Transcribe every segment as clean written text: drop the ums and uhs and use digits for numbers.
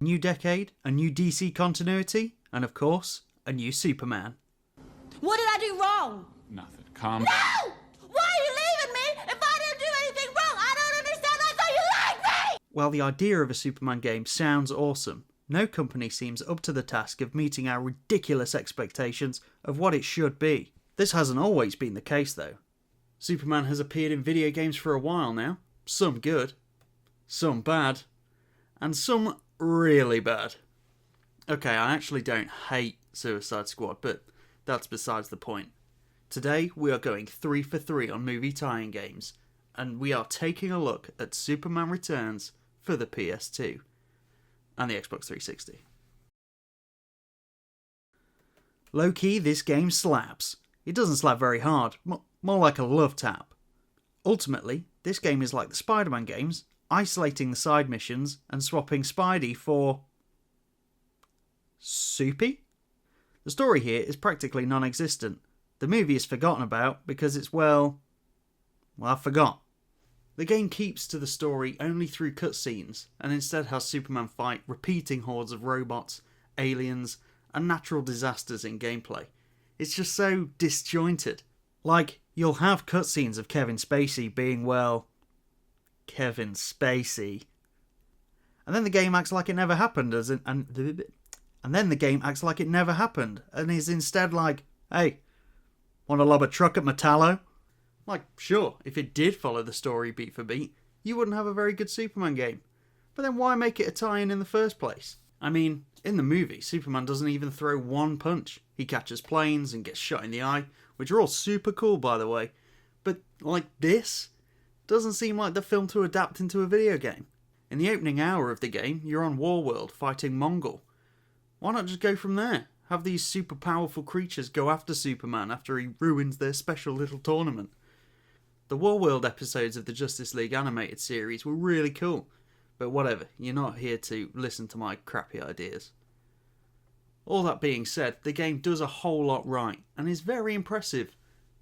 New decade, a new DC continuity, and of course, a new Superman. What did I do wrong? Nothing. Calm down. No! Why are you leaving me if I didn't do anything wrong? I don't understand. That's why you like me! While the idea of a Superman game sounds awesome, no company seems up to the task of meeting our ridiculous expectations of what it should be. This hasn't always been the case though. Superman has appeared in video games for a while now, some good, some bad, and some really bad. Okay, I actually don't hate Suicide Squad, but that's besides the point. Today we are going 3 for 3 on movie tie-in games, and we are taking a look at Superman Returns for the PS2 and the Xbox 360. Low-key, this game slaps. It doesn't slap very hard, more like a love tap. Ultimately, this game is like the Spider-Man games, isolating the side missions and swapping Spidey for Soupy? The story here is practically non-existent. The movie is forgotten about because it's, well, I forgot. The game keeps to the story only through cutscenes and instead has Superman fight repeating hordes of robots, aliens, and natural disasters in gameplay. It's just so disjointed. Like, you'll have cutscenes of Kevin Spacey being, well, Kevin Spacey. And then the game acts like it never happened, and then the game acts like it never happened, and is instead like, hey, want to lob a truck at Metallo? Like, sure, if it did follow the story beat for beat, you wouldn't have a very good Superman game. But then why make it a tie-in in the first place? I mean, in the movie, Superman doesn't even throw one punch. He catches planes and gets shot in the eye, which are all super cool, by the way. But, like this, doesn't seem like the film to adapt into a video game. In the opening hour of the game, you're on Warworld fighting Mongol. Why not just go from there? Have these super powerful creatures go after Superman after he ruins their special little tournament. The Warworld episodes of the Justice League animated series were really cool. But whatever, you're not here to listen to my crappy ideas. All that being said, the game does a whole lot right, and is very impressive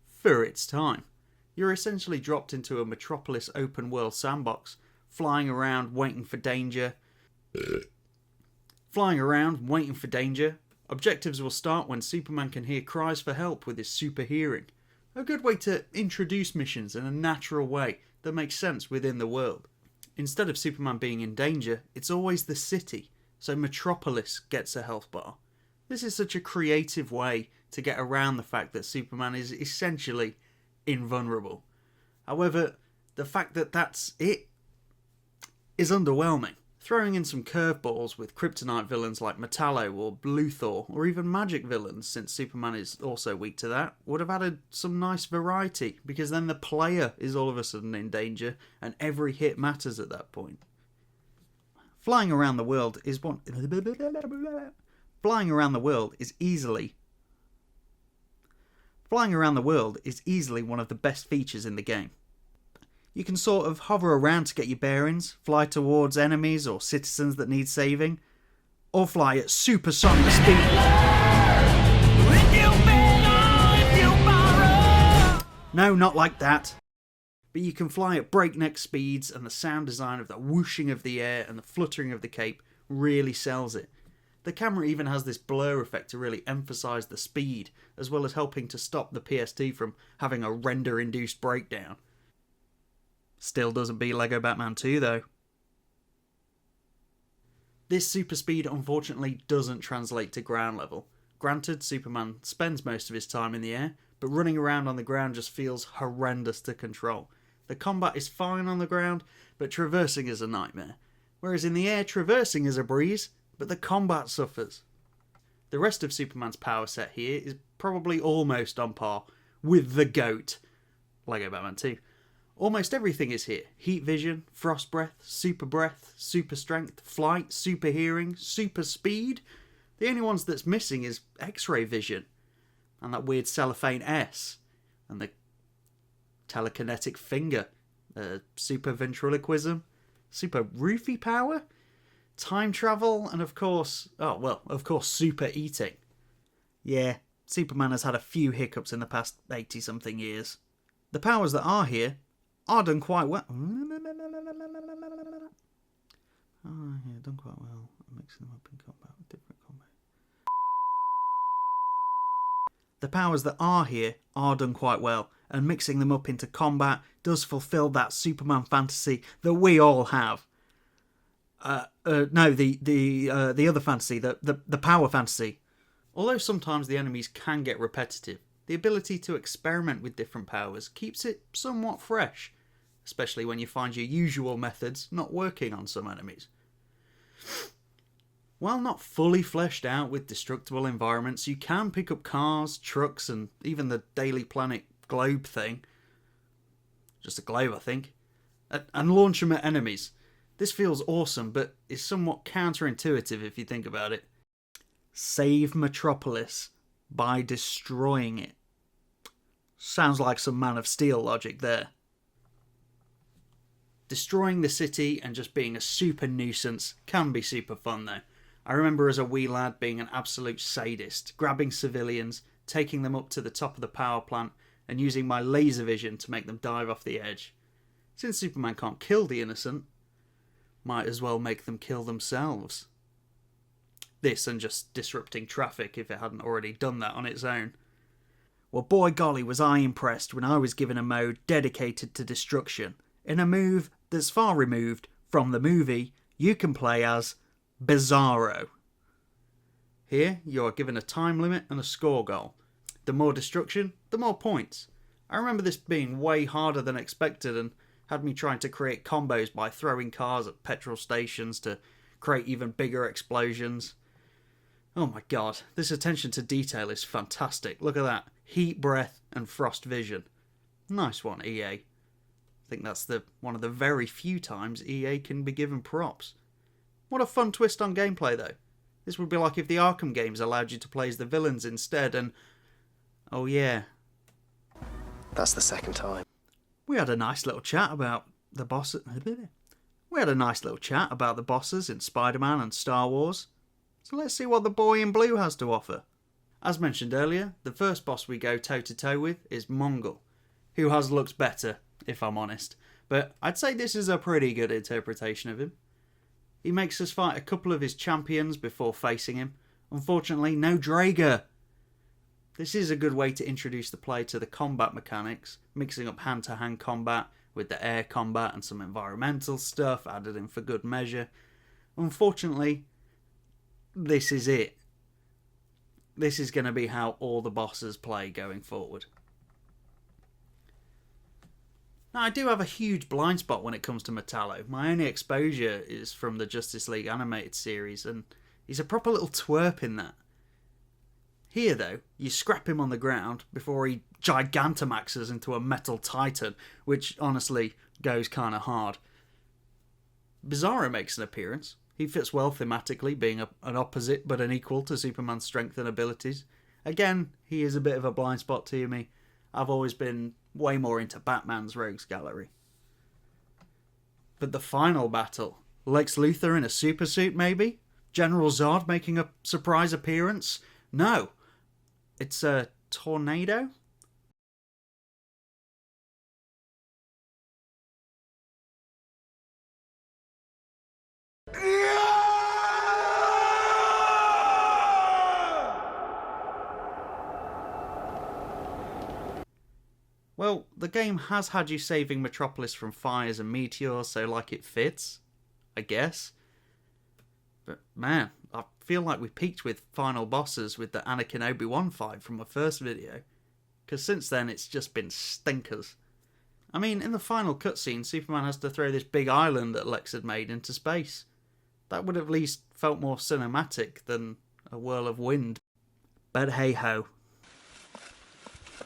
for its time. You're essentially dropped into a Metropolis open world sandbox, flying around waiting for danger. Objectives will start when Superman can hear cries for help with his super hearing. A good way to introduce missions in a natural way that makes sense within the world. Instead of Superman being in danger, it's always the city, so Metropolis gets a health bar. This is such a creative way to get around the fact that Superman is essentially invulnerable. However, the fact that that's it is underwhelming. Throwing in some curveballs with kryptonite villains like Metallo or Luthor, or even magic villains, since Superman is also weak to that, would have added some nice variety, because then the player is all of a sudden in danger, and every hit matters at that point. Flying around the world is easily one of the best features in the game. You can sort of hover around to get your bearings, fly towards enemies or citizens that need saving, or fly at supersonic speed. No, not like that. But you can fly at breakneck speeds, and the sound design of the whooshing of the air and the fluttering of the cape really sells it. The camera even has this blur effect to really emphasise the speed, as well as helping to stop the PS2 from having a render-induced breakdown. Still doesn't beat Lego Batman 2 though. This super speed unfortunately doesn't translate to ground level. Granted, Superman spends most of his time in the air, but running around on the ground just feels horrendous to control. The combat is fine on the ground, but traversing is a nightmare. Whereas in the air, traversing is a breeze, but the combat suffers. The rest of Superman's power set here is probably almost on par with the GOAT, Lego Batman 2. Almost everything is here. Heat vision, frost breath, super strength, flight, super hearing, super speed. The only ones that's missing is X-ray vision, and that weird cellophane S, and the telekinetic finger, super ventriloquism, super roofie power, time travel, and of course super eating. Yeah, Superman has had a few hiccups in the past 80-something years. The powers that are here are done quite well. Oh, yeah, done quite well. Mixing them up in combat with different combat. The powers that are here are done quite well, and mixing them up into combat does fulfill that Superman fantasy that we all have. No, the other fantasy, the power fantasy. Although sometimes the enemies can get repetitive, the ability to experiment with different powers keeps it somewhat fresh, especially when you find your usual methods not working on some enemies. While not fully fleshed out with destructible environments, you can pick up cars, trucks, and even the Daily Planet globe thing. Just a globe, I think. And launch them at enemies. This feels awesome, but is somewhat counterintuitive if you think about it. Save Metropolis by destroying it. Sounds like some Man of Steel logic there. Destroying the city and just being a super nuisance can be super fun though. I remember as a wee lad being an absolute sadist, grabbing civilians, taking them up to the top of the power plant and using my laser vision to make them dive off the edge. Since Superman can't kill the innocent, might as well make them kill themselves. This and just disrupting traffic if it hadn't already done that on its own. Well, boy golly was I impressed when I was given a mode dedicated to destruction, in a move that's far removed from the movie you can play as Bizarro. Here, you are given a time limit and a score goal. The more destruction, the more points. I remember this being way harder than expected and had me trying to create combos by throwing cars at petrol stations to create even bigger explosions. Oh my god, this attention to detail is fantastic. Look at that. Heat breath and frost vision. Nice one, EA. I think that's one of the very few times EA can be given props. What a fun twist on gameplay though. This would be like if the Arkham games allowed you to play as the villains instead and... oh yeah. That's the second time. We had a nice little chat about the bosses... We had a nice little chat about the bosses in Spider-Man and Star Wars. So let's see what the boy in blue has to offer. As mentioned earlier, the first boss we go toe-to-toe with is Mongol, who has looked better, if I'm honest. But I'd say this is a pretty good interpretation of him. He makes us fight a couple of his champions before facing him. Unfortunately, no Draeger. This is a good way to introduce the player to the combat mechanics, mixing up hand-to-hand combat with the air combat and some environmental stuff added in for good measure. Unfortunately, this is it. This is going to be how all the bosses play going forward. Now, I do have a huge blind spot when it comes to Metallo. My only exposure is from the Justice League animated series, and he's a proper little twerp in that. Here, though, you scrap him on the ground before he Gigantamaxes into a metal titan, which honestly goes kind of hard. Bizarro makes an appearance. He fits well thematically, being an opposite but an equal to Superman's strength and abilities. Again, he is a bit of a blind spot to me. I've always been way more into Batman's rogues gallery. But the final battle, Lex Luthor in a super suit maybe? General Zod making a surprise appearance? No, it's a tornado? Well, the game has had you saving Metropolis from fires and meteors, so like it fits, I guess. But man, I feel like we peaked with final bosses with the Anakin Obi-Wan fight from my first video, because since then it's just been stinkers. I mean, in the final cutscene, Superman has to throw this big island that Lex had made into space. That would have at least felt more cinematic than a whirl of wind. But hey ho.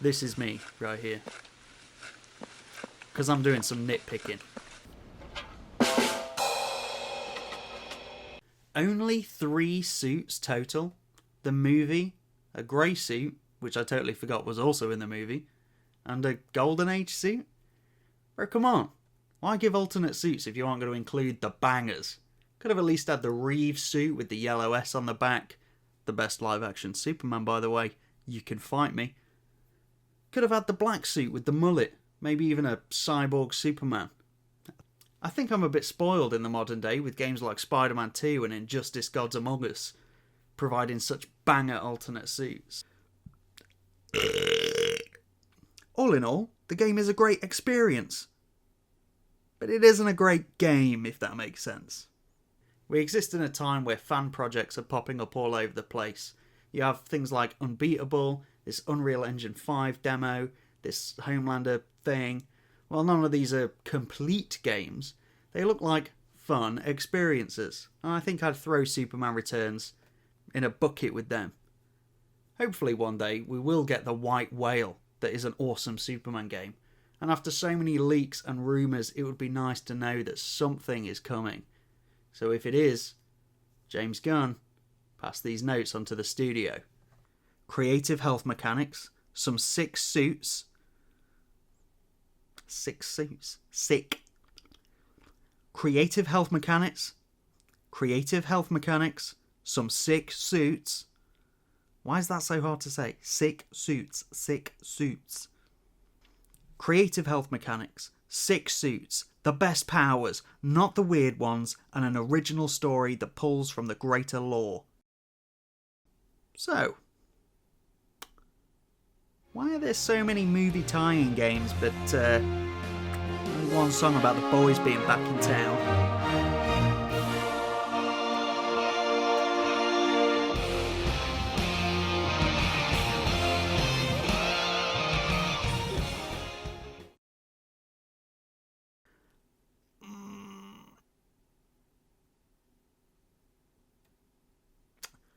This is me, right here. Because I'm doing some nitpicking. Only 3 suits total. The movie, a grey suit, which I totally forgot was also in the movie, and a Golden Age suit? Bro, come on. Why give alternate suits if you aren't going to include the bangers? Could have at least had the Reeves suit with the yellow S on the back. The best live-action Superman, by the way. You can fight me. Could have had the black suit with the mullet. Maybe even a cyborg Superman. I think I'm a bit spoiled in the modern day with games like Spider-Man 2 and Injustice Gods Among Us, providing such banger alternate suits. All in all, the game is a great experience. But it isn't a great game, if that makes sense. We exist in a time where fan projects are popping up all over the place. You have things like Unbeatable, this Unreal Engine 5 demo, this Homelander thing. While none of these are complete games, they look like fun experiences. And I think I'd throw Superman Returns in a bucket with them. Hopefully one day we will get the White Whale that is an awesome Superman game. And after so many leaks and rumours, it would be nice to know that something is coming. So if it is, James Gunn, pass these notes onto the studio. Creative health mechanics, some sick suits. Sick. Creative health mechanics, some sick suits. Why is that so hard to say? Sick suits. Creative health mechanics, sick suits, the best powers, not the weird ones, and an original story that pulls from the greater lore. So, why are there so many movie tie-in games but only one song about the boys being back in town?